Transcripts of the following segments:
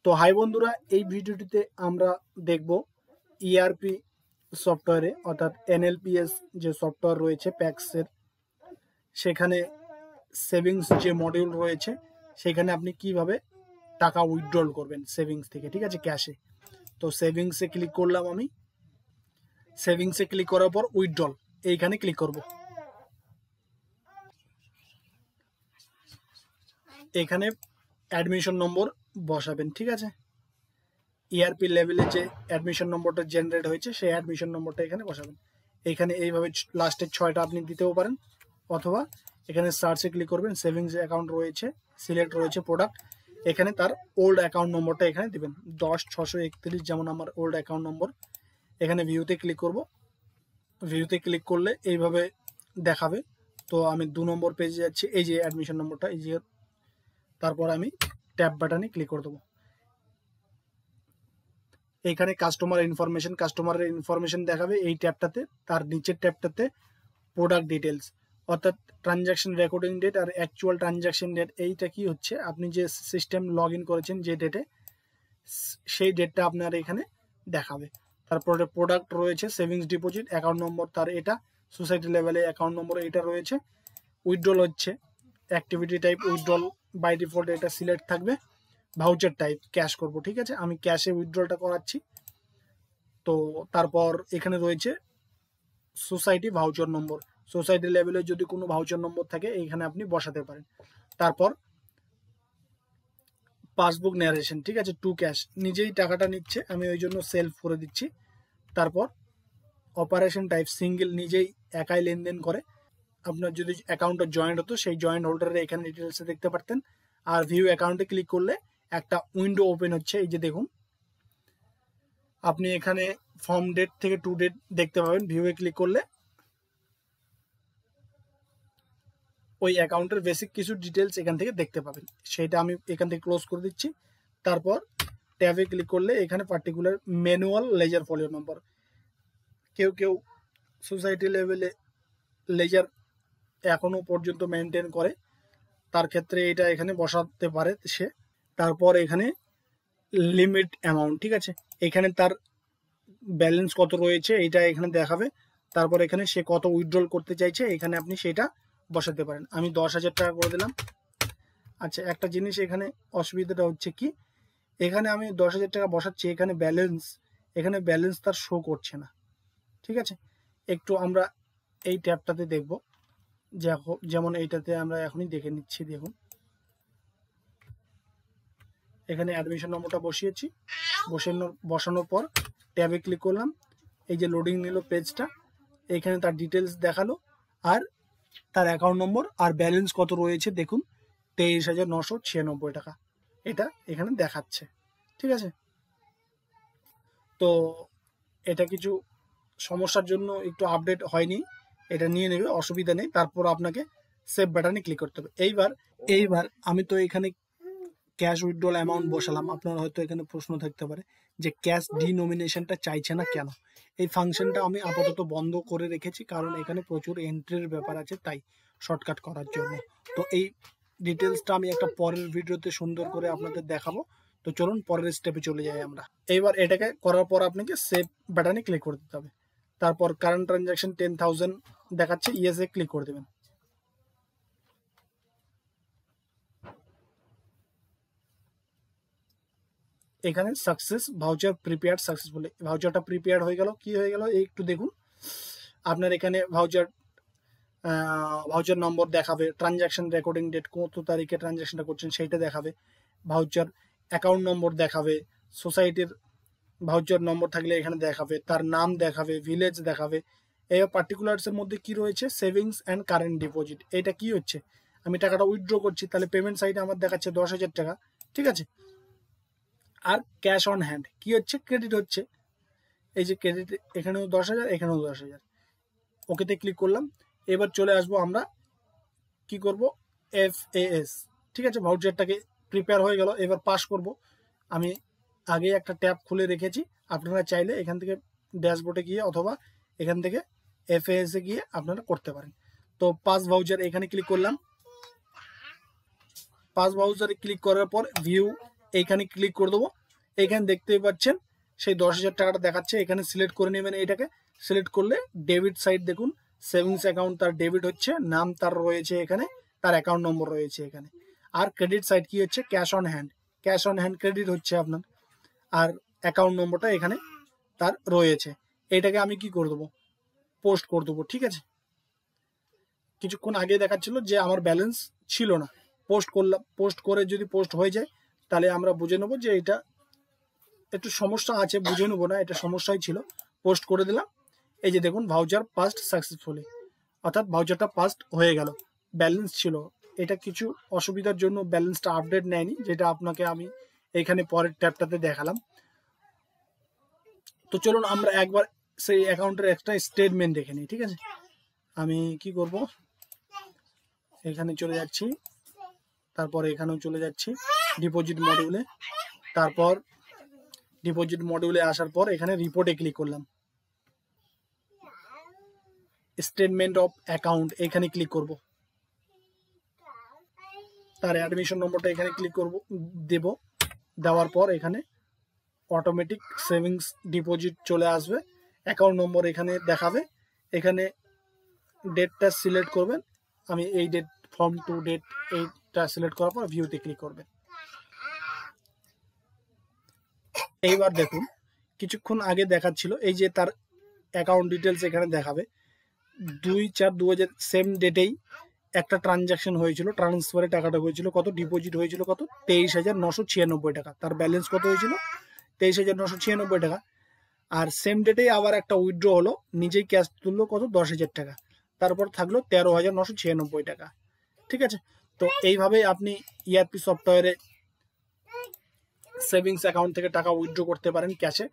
তো হাই বন্ধুরা, এই ভিডিওটিতে আমরা দেখব ইআরপি সফটওয়্যারে অর্থাৎ এনএলপিএস যে সফটওয়্যার রয়েছে প্যাক্সের, সেখানে সেভিংস যে মডিউল রয়েছে সেখানে আপনি কিভাবে টাকা উইথড্রল করবেন সেভিংস থেকে, ঠিক আছে, ক্যাশে। তো সেভিংসে ক্লিক করলাম, আমি সেভিংসে ক্লিক করার পর উইথড্রল এইখানে ক্লিক করব। এখানে অ্যাডমিশন নম্বর বসাবেন, ঠিক আছে। ইআরপি লেভেলে যে অ্যাডমিশন নম্বরটা জেনারেট হয়েছে সেই অ্যাডমিশন নম্বরটা এখানে বসাবেন। এখানে এইভাবে লাস্টের 6টা আপনি দিতেও পারেন, অথবা এখানে সার্চে ক্লিক করবেন, সেভিংস অ্যাকাউন্ট রয়েছে, সিলেক্ট রয়েছে প্রোডাক্ট, এখানে তার ওল্ড অ্যাকাউন্ট নম্বরটা এখানে দিবেন 10,631, যেমন আমার ওল্ড অ্যাকাউন্ট নম্বর। এখানে ভিউতে ক্লিক করব। ভিউতে ক্লিক করলে এইভাবে দেখাবে। তো আমি 2 নম্বর পেজে যাচ্ছি, এই যে অ্যাডমিশন নম্বরটা, এই যে, তারপর আমি ট্যাব বাটনে ক্লিক করে দেবো। এখানে কাস্টমারের ইনফরমেশন দেখাবে এই ট্যাবটাতে। তার নিচের ট্যাবটাতে প্রোডাক্ট ডিটেলস, অর্থাৎ ট্রানজাকশন রেকর্ডিং ডেট আর অ্যাকচুয়াল ট্রানজাকশন ডেট। এইটা কি হচ্ছে, আপনি যে সিস্টেম লগ ইন করেছেন যে ডেটে, সেই ডেটটা আপনার এখানে দেখাবে। তারপরে প্রোডাক্ট রয়েছে, সেভিংস ডিপোজিট, অ্যাকাউন্ট নম্বর তার এটা, সোসাইটি লেভেলে অ্যাকাউন্ট নম্বর এটা রয়েছে। উইথড্রল হচ্ছে activity type, withdrawal by default এটা সিলেক্ট থাকবে। ভাউচার টাইপ ক্যাশ করব, ঠিক আছে, আমি ক্যাশে উইথড্রলটা করাচ্ছি। তো তারপর এখানে রয়েছে সোসাইটি ভাউচার নম্বর, সোসাইটি লেভেলে যদি কোনো ভাউচার নম্বর থাকে এইখানে আপনি বসাতে পারেন। তারপর পাসবুক ন্যারেশন, ঠিক আছে, টু ক্যাশ, নিজেই টাকাটা নিচ্ছে, আমি ওই জন্য সেলফ করে দিচ্ছি। তারপর অপারেশন টাইপ সিঙ্গেল, নিজেই একাই লেনদেন করে। আপনার যদি অ্যাকাউন্টটা জয়েন্ট হতো সেই জয়েন্ট হোল্ডারে এখানে ডিটেলসে দেখতে পারতেন। আর ভিউ অ্যাকাউন্টে ক্লিক করলে একটা উইন্ডো ওপেন হচ্ছে, এই যে দেখুন, আপনি এখানে ফর্ম ডেট থেকে টু ডেট দেখতে পাবেন। ভিউয়ে ক্লিক করলে ওই অ্যাকাউন্টের বেসিক কিছু ডিটেলস এখান থেকে দেখতে পাবেন, সেটা আমি এখান থেকে ক্লোজ করে দিচ্ছি। তারপর ট্যাবে ক্লিক করলে এখানে পার্টিকুলার ম্যানুয়াল লেজার ফলিও নম্বর, কেউ সোসাইটি লেভেলে লেজার এখনো পর্যন্ত মেনটেন করে, তার ক্ষেত্রে এটা এখানে বসাতে পারে সে। তারপর এখানে লিমিট অ্যামাউন্ট, ঠিক আছে, এখানে তার ব্যালেন্স কত রয়েছে এইটা এখানে দেখাবে। তারপর এখানে সে কত উইথড্রল করতে চাইছে এখানে আপনি সেটা বসাতে পারেন। আমি 10,000 টাকা করে দিলাম। আচ্ছা, একটা জিনিস এখানে অসুবিধাটা হচ্ছে কি, এখানে আমি 10,000 টাকা বসাচ্ছি, এখানে ব্যালেন্স তার শো করছে না, ঠিক আছে। একটু আমরা এই ট্যাবটাতে দেখব, যেমন এইটাতে আমরা এখনই দেখে নিচ্ছি। দেখুন, এখানে অ্যাডমিশন নম্বরটা বসিয়েছি, বসানোর পর ট্যাবে ক্লিক করলাম, এই যে লোডিং নিল পেজটা, এখানে তার ডিটেলস দেখালো আর তার অ্যাকাউন্ট নম্বর আর ব্যালেন্স কত রয়েছে দেখুন, 23,996 টাকা এটা এখানে দেখাচ্ছে, ঠিক আছে। তো এটা কিছু সমস্যার জন্য একটু আপডেট হয়নি, এটা নিয়ে নেবে, অসুবিধা নেই। তারপর আপনাকে সেভ বাটনে ক্লিক করতে হবে। এইবার আমি তো এখানে ক্যাশ উইথড্রল অ্যামাউন্ট বসালাম। আপনার হয়তো এখানে প্রশ্ন থাকতে পারে যে ক্যাশ ডিনোমিনেশনটা চাইছে না কেন। এই ফাংশনটা আমি আপাতত বন্ধ করে রেখেছি, কারণ এখানে প্রচুর এন্ট্রির ব্যাপার আছে, তাই শর্টকাট করার জন্য। তো এই ডিটেলসটা আমি একটা পরের ভিডিওতে সুন্দর করে আপনাদের দেখাবো। তো চলুন পরের স্টেপে চলে যাই আমরা। এইবার এটাকে করার পর আপনাকে সেভ বাটনে ক্লিক করে দিতে হবে। তারপর কারেন্ট ট্রানজাকশন 10,000 দেখাচ্ছে, ইয়েসে ক্লিক করে দেবেন। এখানে সাকসেস ভাউচার প্রিপেয়ার্ড সাকসেসফুলি, ভাউচারটা প্রিপেয়ার্ড হয়ে গেল। কি হয়ে গেল একটু দেখুন, আপনার এখানে ভাউচার নম্বর দেখাবে, ট্রানজাকশন রেকর্ডিং ডেট, কত তারিখে ট্রানজাকশনটা করছেন সেইটা দেখাবে, ভাউচার অ্যাকাউন্ট নম্বর দেখাবে, সোসাইটির ভাউচার নম্বর থাকলে এখানে দেখাবে, তার নাম দেখাবে, ভিলেজ দেখাবে। এই পার্টিকুলার্সের মধ্যে কি রয়েছে, সেভিংস অ্যান্ড কারেন্ট ডিপোজিট। এটা কি হচ্ছে, আমি টাকাটা উইথড্র করছি, তাহলে পেমেন্ট সাইডে আমার দেখাচ্ছে 10,000 টাকা, ঠিক আছে। আর ক্যাশ অন হ্যান্ড কি হচ্ছে, ক্রেডিট হচ্ছে, এই যে ক্রেডিট, এখানেও 10,000, এখানেও 10,000। ওকেতে ক্লিক করলাম। এবার চলে আসবো আমরা কি করব, FAS, ঠিক আছে, ভাউচারটাকে প্রিপেয়ার হয়ে গেল। এবার পাস করব। আমি আগে একটা ট্যাব খুলে রেখেছি, আপনারা চাইলে এখান থেকে ড্যাশবোর্ডে গিয়ে অথবা এখান থেকে FAS এ গিয়ে আপনারা করতে পারেন। তো পাস ভাউচার এখানে ক্লিক করলাম। পাস ভাউচারে ক্লিক করার পর ভিউ এইখানে ক্লিক করে দেবো। এইখানে দেখতেই পাচ্ছেন সেই 10,000 টাকাটা দেখাচ্ছে, এখানে সিলেক্ট করে নেবেন। এইটাকে সিলেক্ট করলে ডেবিট সাইড দেখুন, সেভিংস অ্যাকাউন্ট তার ডেবিট হচ্ছে, নাম তার রয়েছে এখানে, তার অ্যাকাউন্ট নম্বর রয়েছে এখানে। আর ক্রেডিট সাইড কি হচ্ছে, cash on hand, cash on hand credit হচ্ছে আপনার, আর অ্যাকাউন্ট নম্বরটা এখানে তার রয়েছে। এইটাকে আমি কি করে দেবো, পোস্ট করে দেবো। ঠিক আছে, কিছুক্ষণ আগে দেখাচ্ছিল যে আমার ব্যালেন্স ছিল না, পোস্ট করলাম, পোস্ট করে যদি পোস্ট হয়ে যায় তাহলে আমরা বুঝে নেবো যে এটা একটু সমস্যা আছে, বুঝে নেবো না, এটা সমস্যাই ছিল। পোস্ট করে দিলাম। এই যে দেখুন ভাউচার পাস্ট সাকসেসফুলি, অর্থাৎ ভাউচারটা পাস্ট হয়ে গেল। ব্যালেন্স ছিল, এটা কিছু অসুবিধার জন্য ব্যালেন্সটা আপডেট নেয়নি, যেটা আপনাকে আমি এখানে পরের ট্যাবটাতে দেখালাম। তো চলুন আমরা একবার সেই অ্যাকাউন্টের একটা স্টেটমেন্ট দেখে নিই। ঠিক আছে, আমি কি করব, এখানে চলে যাচ্ছি, তারপর এখানেও চলে যাচ্ছি ডিপোজিট মডিউলে, তারপর ডিপোজিট মডিউলে আসার পর এখানে রিপোর্টে ক্লিক করলাম, স্টেটমেন্ট অফ অ্যাকাউন্ট এখানে ক্লিক করব, তার অ্যাডমিশন নম্বরটা এখানে ক্লিক করব, দেব। দেওয়ার পর এখানে অটোমেটিক সেভিংস ডিপোজিট চলে আসবে, অ্যাকাউন্ট নম্বর এখানে দেখাবে, এখানে ডেটটা সিলেক্ট করবেন, আমি এই ডেট ফর্ম টু ডেট এইটা সিলেক্ট করার পর ভিউতে ক্লিক করবেন। এইবার দেখুন কিছুক্ষণ আগে দেখাচ্ছিল এই যে তার অ্যাকাউন্ট ডিটেলস এখানে দেখাবে, 2/4/2000 সেম ডেটেই একটা ট্রানজাকশন হয়েছিল, ট্রান্সফারে টাকাটা হয়েছিল কত, ডিপোজিট হয়েছিল কত, 23,996 টাকা, তার ব্যালেন্স কত হয়েছিল 23,996 টাকা। আর সেম ডেটেই আবার একটা উইথড্র হলো, নিজেই ক্যাশ তুললো কত, 10,000 টাকা, তারপর থাকলো 13,996 টাকা। ঠিক আছে, তো এইভাবেই আপনি ইআরপি সফটওয়্যারে সেভিংস অ্যাকাউন্ট থেকে টাকা উইথড্র করতে পারেন ক্যাশে।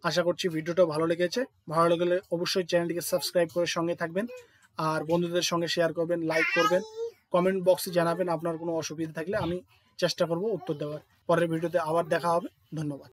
আশা করছি ভিডিওটা ভালো লেগেছে, ভালো লাগলে অবশ্যই চ্যানেলটিকে সাবস্ক্রাইব করে সঙ্গে থাকবেন, আর বন্ধুদের সঙ্গে শেয়ার করবেন, লাইক করবেন, কমেন্ট বক্সে জানাবেন আপনার কোনো অসুবিধা থাকলে, আমি চেষ্টা করব উত্তর দেওয়ার। পরের ভিডিওতে আবার দেখা হবে, ধন্যবাদ।